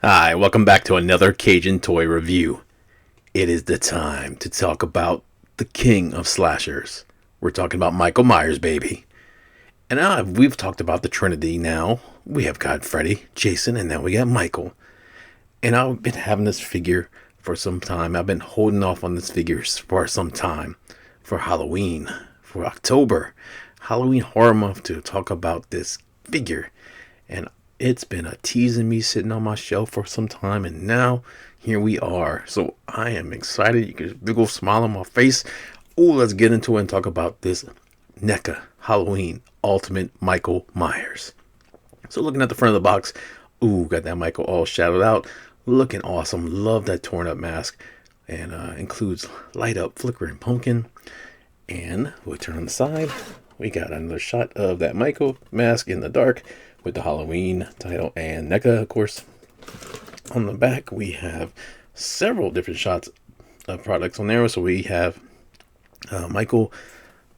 Hi, welcome back to another Cajun toy review. It is the time to talk about the king of slashers. We're talking about Michael Myers, baby. And we've talked about the Trinity now. We have got Freddy, Jason, and now we got Michael. And I've been having this figure for some time. I've been holding off on this figure for some time. For Halloween, for October, Halloween Horror Month, to talk about this figure. And it's been a teasing me sitting on my shelf for some time, and now here we are. So I am excited. You get a big old smile on my face. Oh, let's get into it and talk about this Neca Halloween Ultimate Michael Myers. So looking at the front of the box, ooh, got that Michael all shadowed out, looking awesome. Love that torn up mask, and includes light up flickering pumpkin. And we turn on the side. We got another shot of that Michael mask in the dark with the Halloween title and NECA, of course. On the back, we have several different shots of products on there. So we have Michael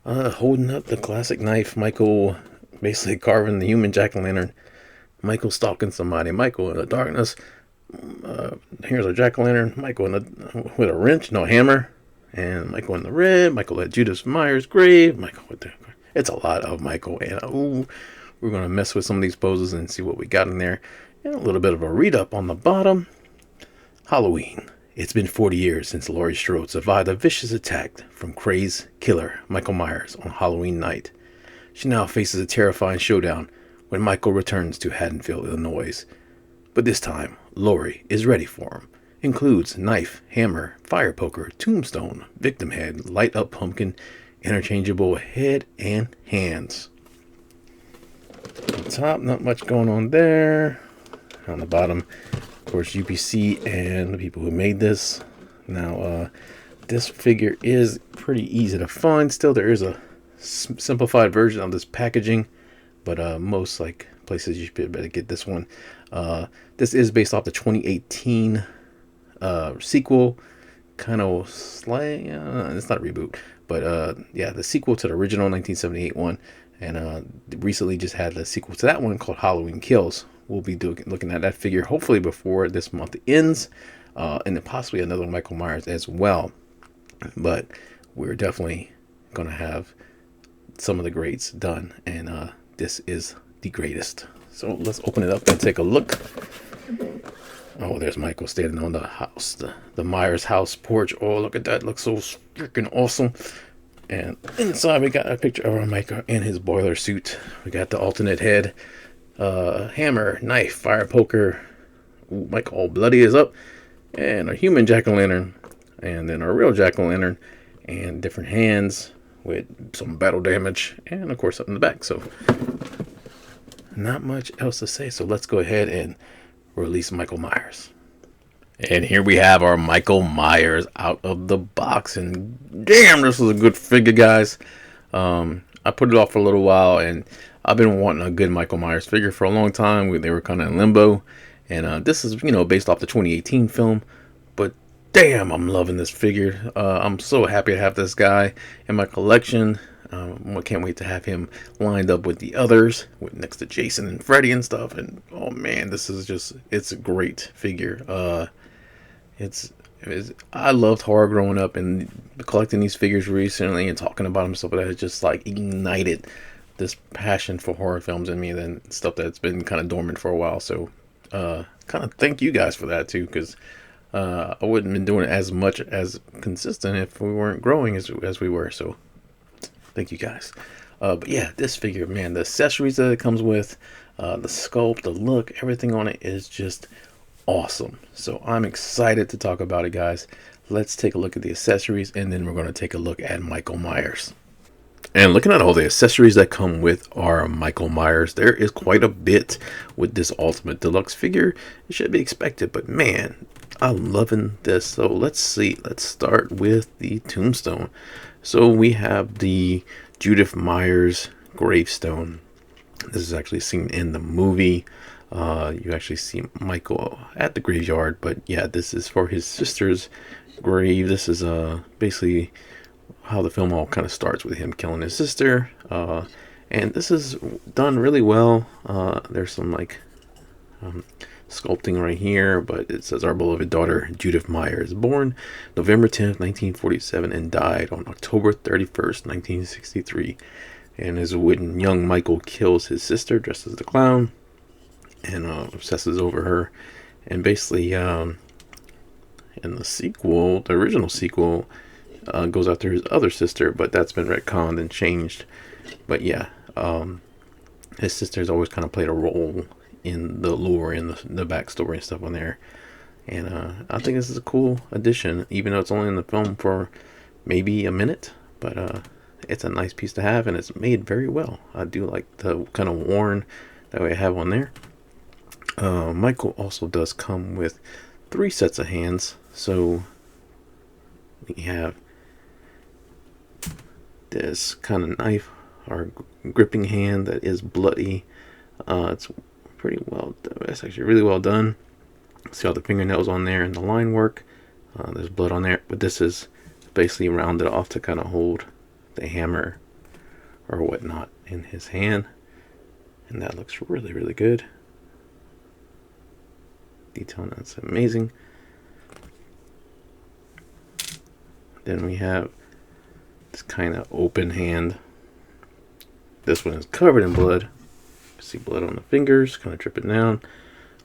holding up the classic knife, Michael basically carving the human jack-o'-lantern, Michael stalking somebody, Michael in the darkness. Here's a jack-o'-lantern, Michael with a wrench, no hammer, and Michael in the red, Michael at Judas Myers' grave, Michael with the... It's a lot of Michael, and we're going to mess with some of these poses and see what we got in there. And a little bit of a read-up on the bottom. Halloween. It's been 40 years since Laurie Strode survived a vicious attack from crazed killer Michael Myers on Halloween night. She now faces a terrifying showdown when Michael returns to Haddonfield, Illinois. But this time, Laurie is ready for him. Includes knife, hammer, fire poker, tombstone, victim head, light up pumpkin, interchangeable head and hands. On top, not much going on there. On the bottom, of course, UPC and the people who made this. Now, this figure is pretty easy to find. Still, there is a simplified version of this packaging, but most like places you should better get this one. This is based off the 2018 sequel, kind of slang. It's not a reboot, but yeah, the sequel to the original 1978 one. And recently just had the sequel to that one called Halloween Kills. We'll be looking at that figure hopefully before this month ends. And then possibly another Michael Myers as well. But we're definitely going to have some of the greats done. And this is the greatest. So let's open it up and take a look. Oh, there's Michael standing on the house, the Myers house porch. Oh, look at that. Looks so freaking awesome. And inside we got a picture of our Michael in his boiler suit. We got the alternate head, hammer, knife, fire poker. Ooh, Michael all bloody is up. And a human jack-o'-lantern. And then our real jack-o'-lantern. And different hands with some battle damage. And of course up in the back. So not much else to say. So let's go ahead and release Michael Myers. And here we have our Michael Myers out of the box. And damn, this is a good figure, guys. I put it off for a little while, and I've been wanting a good Michael Myers figure for a long time. They were kind of in limbo. And this is, based off the 2018 film. But damn, I'm loving this figure. I'm so happy to have this guy in my collection. I can't wait to have him lined up with the others, next to Jason and Freddy and stuff. And oh man, this is it's a great figure. I loved horror growing up, and collecting these figures recently and talking about them, stuff that has just like ignited this passion for horror films in me, and stuff that's been kind of dormant for a while. So kind of thank you guys for that too, because I wouldn't have been doing it as much as consistent if we weren't growing as we were. So thank you guys. But yeah, this figure, man, the accessories that it comes with, the sculpt, the look, everything on it is just awesome. So I'm excited to talk about it, guys. Let's take a look at the accessories, and then we're going to take a look at Michael Myers. And looking at all the accessories that come with our Michael Myers, there is quite a bit with this Ultimate Deluxe figure. It should be expected, but man, I'm loving this. So let's see. Let's start with the Tombstone. So we have the Judith Myers gravestone. This is actually seen in the movie. You actually see Michael at the graveyard, but yeah, this is for his sister's grave. This is basically how the film all kind of starts, with him killing his sister. And this is done really well. There's some like sculpting right here, but it says our beloved daughter Judith Myers, born November 10th, 1947, and died on October 31st, 1963. And is when young Michael kills his sister dressed as the clown and obsesses over her. And basically, in the sequel, the original sequel, goes after his other sister, but that's been retconned and changed. But yeah, his sister's always kind of played a role in the lore and the backstory and stuff on there. And I think this is a cool addition, even though it's only in the film for maybe a minute. But it's a nice piece to have, and it's made very well. I do like the kind of worn that we have on there. Michael also does come with 3 sets of hands. So we have this kind of knife or gripping hand that is bloody. It's pretty well done. It's actually really well done. See all the fingernails on there and the line work. There's blood on there, but this is basically rounded off to kind of hold the hammer or whatnot in his hand, and that looks really, really good. Detail, that's amazing. Then we have this kind of open hand. This one is covered in blood. See blood on the fingers, kind of dripping down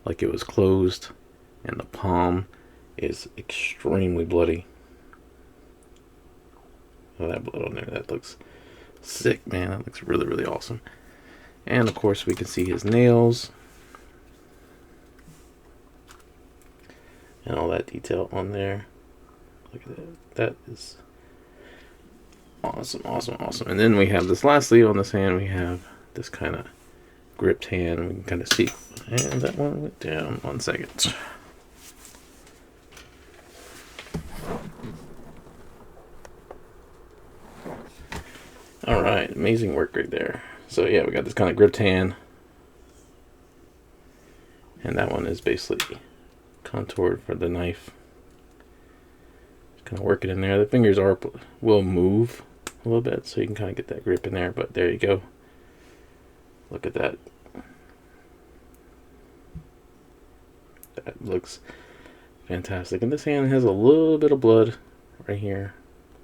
like it was closed, and the palm is extremely bloody. Oh, that blood on there, that looks sick, man. That looks really, really awesome. And of course we can see his nails and all that detail on there. Look at that. That is awesome, awesome, awesome. And then we have this, lastly on this hand, we have this kind of gripped hand. We can kind of see, and that one went down. 1 second. All right, amazing work right there. So yeah, we got this kind of gripped hand, and that one is basically contoured for the knife. Just kind of work it in there. The fingers will move a little bit, so you can kind of get that grip in there. But there you go. Look at that. That looks fantastic. And this hand has a little bit of blood right here,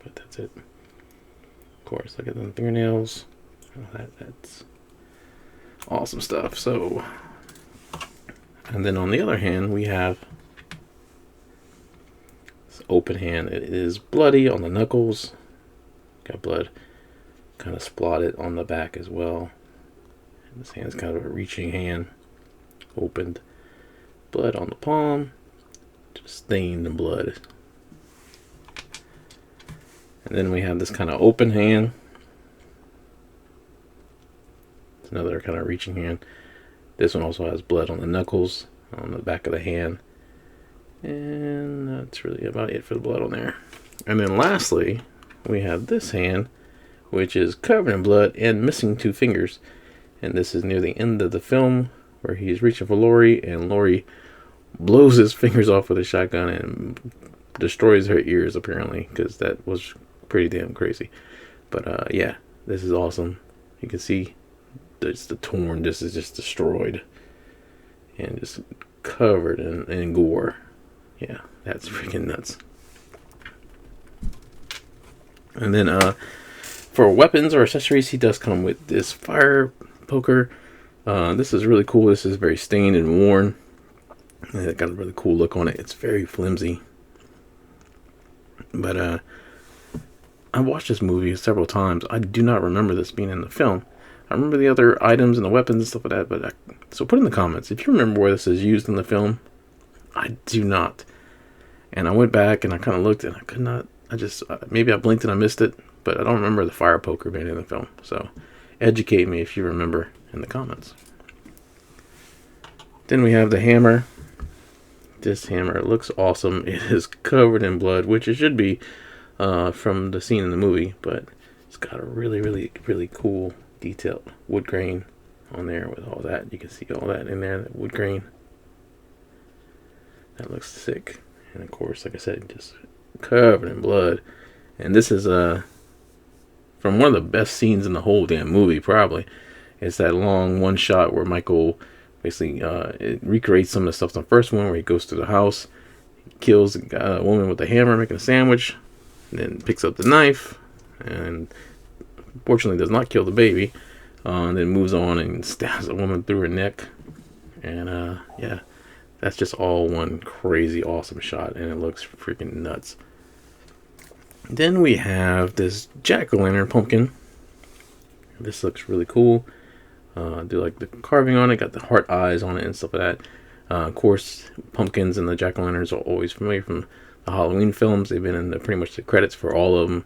but that's it. Of course, look at the fingernails. That's awesome stuff. So, and then on the other hand, we have this open hand. It is bloody on the knuckles. Got blood kind of splotted on the back as well. And this hand is kind of a reaching hand. Opened. Blood on the palm. Just stained in blood. And then we have this kind of open hand. It's another kind of reaching hand. This one also has blood on the knuckles, on the back of the hand. And that's really about it for the blood on there. And then lastly, we have this hand, which is covered in blood and missing 2 fingers. And this is near the end of the film where he's reaching for Lori, and Lori blows his fingers off with a shotgun and destroys her ears, apparently, because that was pretty damn crazy. But yeah, this is awesome. You can see it's the torn. This is just destroyed and just covered in gore. Yeah, that's freaking nuts. And then for weapons or accessories, he does come with this fire poker. This is really cool. This is very stained and worn. And it got a really cool look on it. It's very flimsy. But I watched this movie several times. I do not remember this being in the film. I remember the other items and the weapons and stuff like that. But so put in the comments if you remember where this is used in the film. I do not. And I went back and I kind of looked and I could not. I just maybe I blinked and I missed it. But I don't remember the fire poker being in the film. So educate me if you remember in the comments. Then we have the hammer. This hammer looks awesome. It is covered in blood, which it should be from the scene in the movie, but it's got a really, really, really cool detailed wood grain on there with all that. You can see all that in there, that wood grain. That looks sick. And of course, like I said, just covered in blood. And this is from one of the best scenes in the whole damn movie, probably. It's that long one shot where Michael Basically, it recreates some of the stuff on the first one where he goes to the house, kills a woman with a hammer making a sandwich, and then picks up the knife, and fortunately does not kill the baby, and then moves on and stabs a woman through her neck. And yeah, that's just all one crazy awesome shot, and it looks freaking nuts. Then we have this jack-o'-lantern pumpkin. This looks really cool. Do like the carving on it, got the heart eyes on it and stuff like that. Of course, pumpkins and the jack-o'-lanterns are always familiar from the Halloween films. They've been in pretty much the credits for all of them.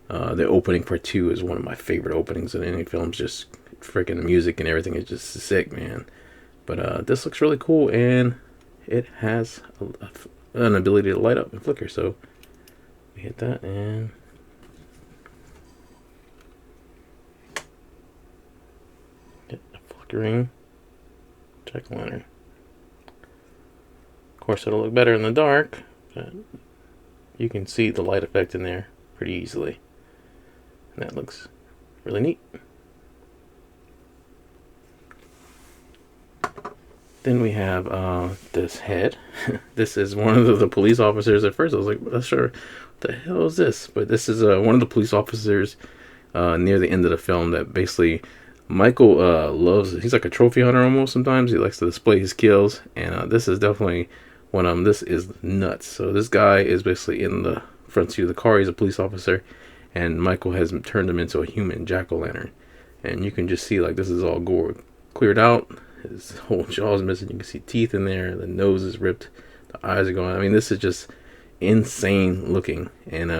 The opening for 2 is one of my favorite openings in any films. Just freaking the music and everything is just sick, man. But this looks really cool, and it has an ability to light up and flicker. So we hit that, and get a flickering jack-o'-lantern. Of course, it'll look better in the dark, but you can see the light effect in there pretty easily. And that looks really neat. Then we have this head. This is one of the police officers. At first I was like, not sure what the hell is this? But this is one of the police officers near the end of the film that basically Michael loves. He's like a trophy hunter almost sometimes. He likes to display his kills. And this is definitely one of them. This is nuts. So this guy is basically in the front seat of the car. He's a police officer. And Michael has turned him into a human jack-o'-lantern. And you can just see like this is all gore cleared out. His whole jaw is missing. You can see teeth in there. The nose is ripped. The eyes are going. I mean, this is just insane looking. And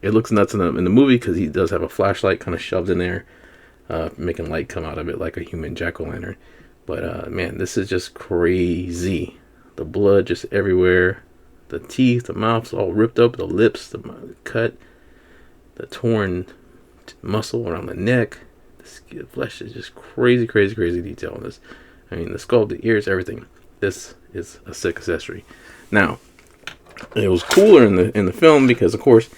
it looks nuts in the movie because he does have a flashlight kind of shoved in there, making light come out of it like a human jack-o'-lantern. But man, this is just crazy. The blood just everywhere. The teeth, the mouth's all ripped up. The lips, the cut, the torn muscle around the neck. The flesh is just crazy detail on this. I mean, the skull, the ears, everything. This is a sick accessory. Now, it was cooler in the film because, of course,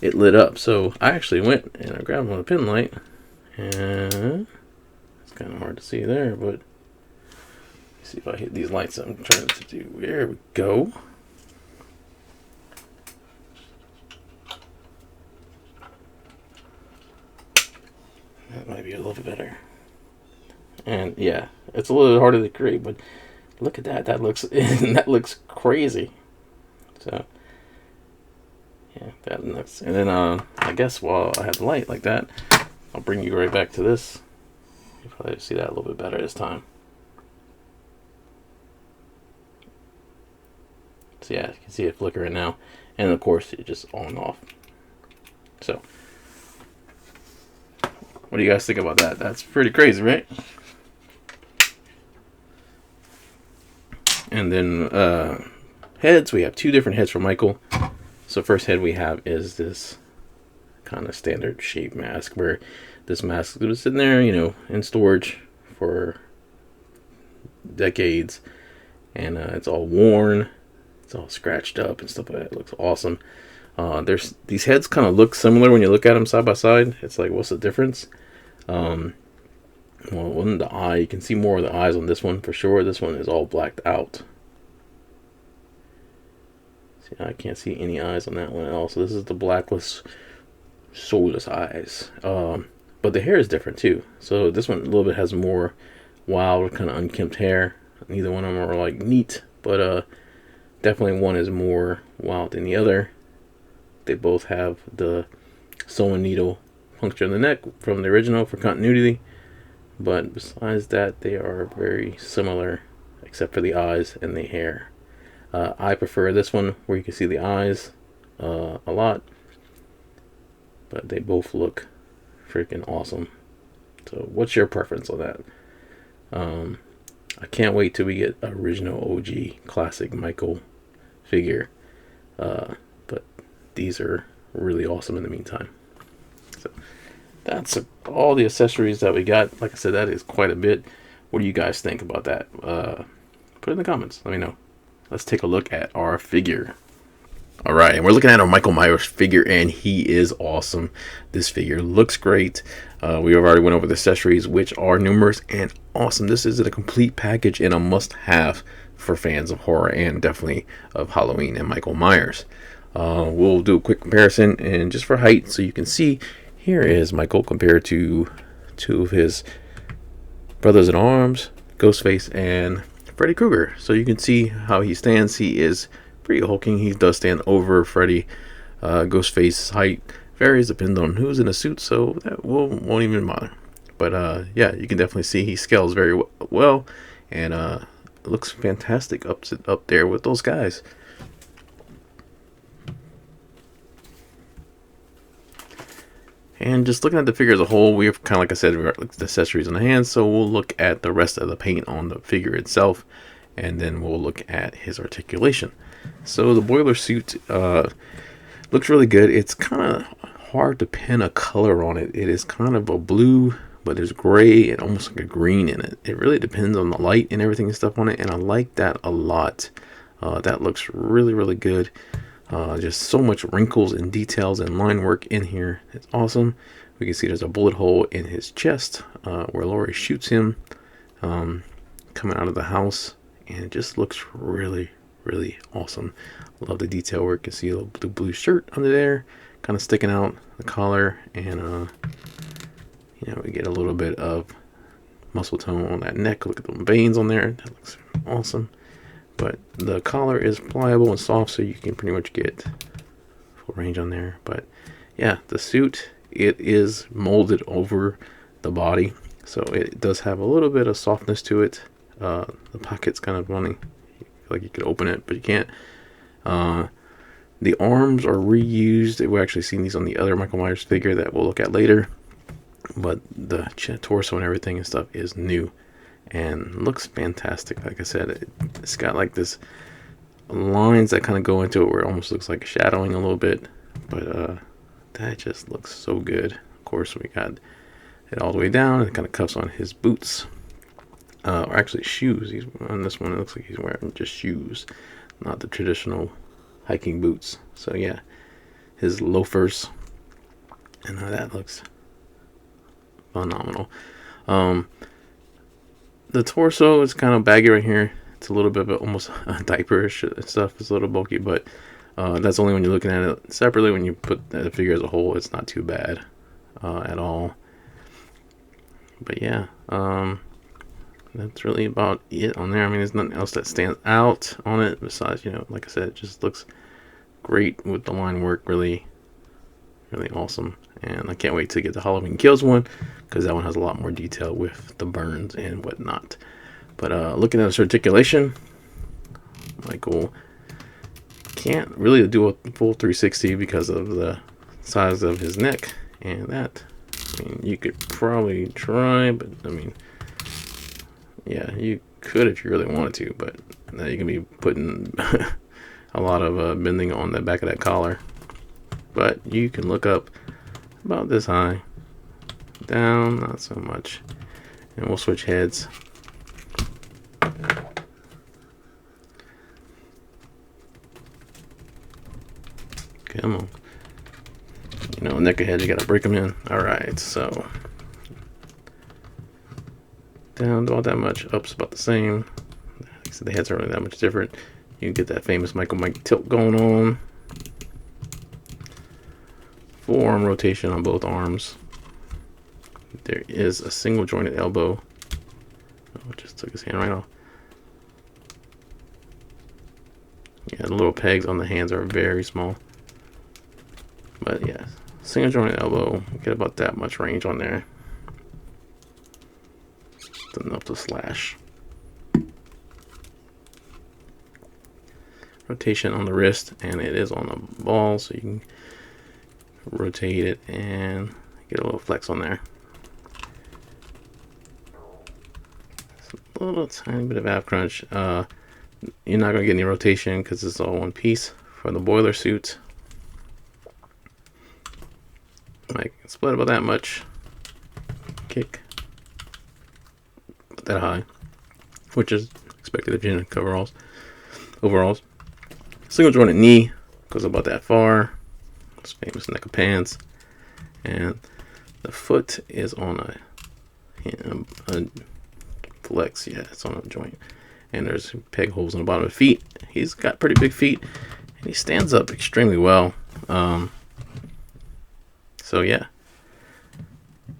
it lit up. So I actually went and I grabbed one of the pin light, and it's kind of hard to see there, but let's see if I hit these lights I'm trying to do. There we go. That might be a little bit better. And yeah, it's a little harder to create, but look at that. That looks that looks crazy. So yeah, that looks. And then I guess while I have the light like that, I'll bring you right back to this. You probably see that a little bit better this time. So yeah, you can see it flickering now, and of course it just on and off. So. What do you guys think about that? That's pretty crazy, right? And then heads, we have 2 different heads for Michael. So first head we have is this kind of standard shape mask, where this mask was sitting there, you know, in storage for decades, and it's all worn, it's all scratched up and stuff like that. It looks awesome. There's these heads kind of look similar when you look at them side by side. It's like, what's the difference? Well, one, the eye, you can see more of the eyes on this one for sure. This one is all blacked out. See, I can't see any eyes on that one at all. So this is the blackless, soulless eyes. But the hair is different too. So this one a little bit has more wild, kind of unkempt hair. Neither one of them are like neat, but definitely one is more wild than the other. They both have the sewing needle puncture in the neck from the original for continuity, but besides that, they are very similar except for the eyes and the hair. I prefer this one where you can see the eyes a lot, but they both look freaking awesome. So what's your preference on that? I can't wait till we get original OG classic Michael figure, but these are really awesome in the meantime. So that's all the accessories that we got. Like I said, that is quite a bit. What do you guys think about that? Put it in the comments. Let me know. Let's take a look at our figure. All right, and we're looking at our Michael Myers figure, and he is awesome. This figure looks great. We have already went over the accessories, which are numerous and awesome. This is a complete package and a must-have for fans of horror and definitely of Halloween and Michael Myers. We'll do a quick comparison and just for height so you can see. Here is Michael compared to two of his brothers in arms, Ghostface and Freddy Krueger. So you can see how he stands. He is pretty hulking. He does stand over Freddy. Ghostface's height varies depending on who's in a suit, so that won't even bother. But yeah, you can definitely see he scales very well, and looks fantastic up there with those guys. And just looking at the figure as a whole, we have kind of, like I said, the accessories on the hands, so we'll look at the rest of the paint on the figure itself, and then we'll look at his articulation. So the boiler suit looks really good. It's kind of hard to pin a color on it. It is kind of a blue, but there's gray and almost like a green in it. It really depends on the light and everything and stuff on it, and I like that a lot. That looks really, really good. Just so much wrinkles and details and line work in here. It's awesome. We can see there's a bullet hole in his chest where Laurie shoots him coming out of the house, and it just looks really, really awesome. Love the detail work. You can see the blue shirt under there kind of sticking out, the collar, and you know, we get a little bit of muscle tone on that neck. Look at the veins on there. That looks awesome. But the collar is pliable and soft, so you can pretty much get full range on there. But yeah, the suit, it is molded over the body, so it does have a little bit of softness to it. The pocket's kind of running, like you could open it, but you can't. The arms are reused. We're actually seeing these on the other Michael Myers figure that we'll look at later. But the torso and everything and stuff is new and looks fantastic. Like I said, it's got like this lines that kind of go into it where it almost looks like shadowing a little bit, but that just looks so good. Of course, we got it all the way down, and it kind of cuffs on his boots, or actually shoes. He's on this one, it looks like he's wearing just shoes, not the traditional hiking boots. So yeah, his loafers, and that looks phenomenal. The torso is kind of baggy right here. It's a little bit of almost diaperish stuff. It's a little bulky, but that's only when you're looking at it separately. When you put the figure as a whole, it's not too bad at all. But yeah, that's really about it on there. I mean, there's nothing else that stands out on it besides, you know, like I said, it just looks great with the line work. Really, really awesome. And I can't wait to get the Halloween Kills one, because that one has a lot more detail with the burns and whatnot. But looking at this articulation, Michael can't really do a full 360 because of the size of his neck. And that, I mean, you could probably try, but I mean, yeah, you could if you really wanted to, but now you can be putting a lot of bending on the back of that collar. But you can look up about this high, down not so much, and we'll switch heads. Come on, you know, neck ahead, you gotta break them in. All right, so down about that much, up's about the same. So the heads aren't really that much different. You can get that famous Michael Mike tilt going on. Forearm rotation on both arms. There is a single jointed elbow. Oh, just took his hand right off. Yeah, the little pegs on the hands are very small. But yeah, single jointed elbow. Get about that much range on there. It's enough to slash. Rotation on the wrist, and it is on the ball, so you can rotate it and get a little flex on there. A little tiny bit of ab crunch. You're not going to get any rotation because it's all one piece for the boiler suit. Like, split about that much. Kick. Put that high, which is expected if you're in coveralls. Overalls. Single jointed knee goes about that far. It's famous Neca pants. And the foot is on a both legs. Yeah, it's on a joint. And there's peg holes in the bottom of the feet. He's got pretty big feet, and he stands up extremely well. So yeah,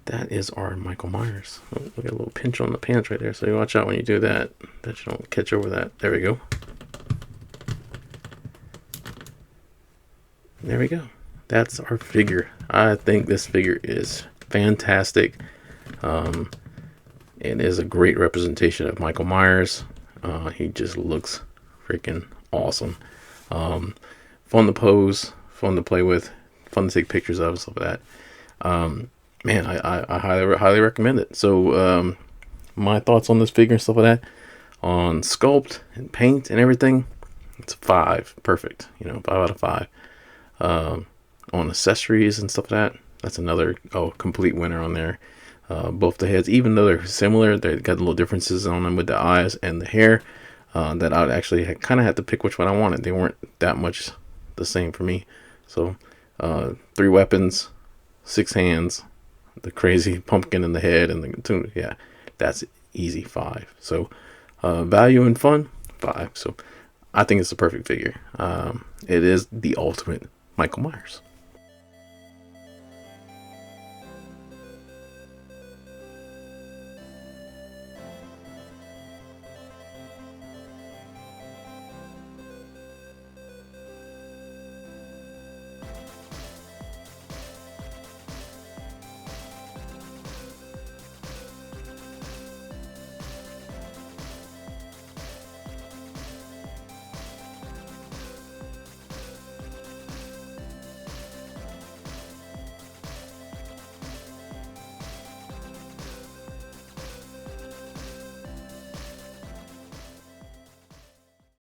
that is our Michael Myers. Oh, we got a little pinch on the pants right there, so you watch out when you do that you don't catch over that. There we go. There we go. That's our figure. I think this figure is fantastic. It is a great representation of Michael Myers. He just looks freaking awesome. Fun to pose, fun to play with, fun to take pictures of, stuff like that. Man, I highly recommend it. So my thoughts on this figure and stuff like that, on sculpt and paint and everything, it's a 5. Perfect. 5 out of 5. On accessories and stuff like that, that's another complete winner on there. Both the heads, even though they're similar, they got little differences on them with the eyes and the hair, that I would actually kind of had to pick which one I wanted. They weren't that much the same for me. So 3 weapons, 6 hands, the crazy pumpkin in the head, and the yeah, that's easy 5. So value and fun, 5. So I think it's the perfect figure. It is the ultimate Michael Myers.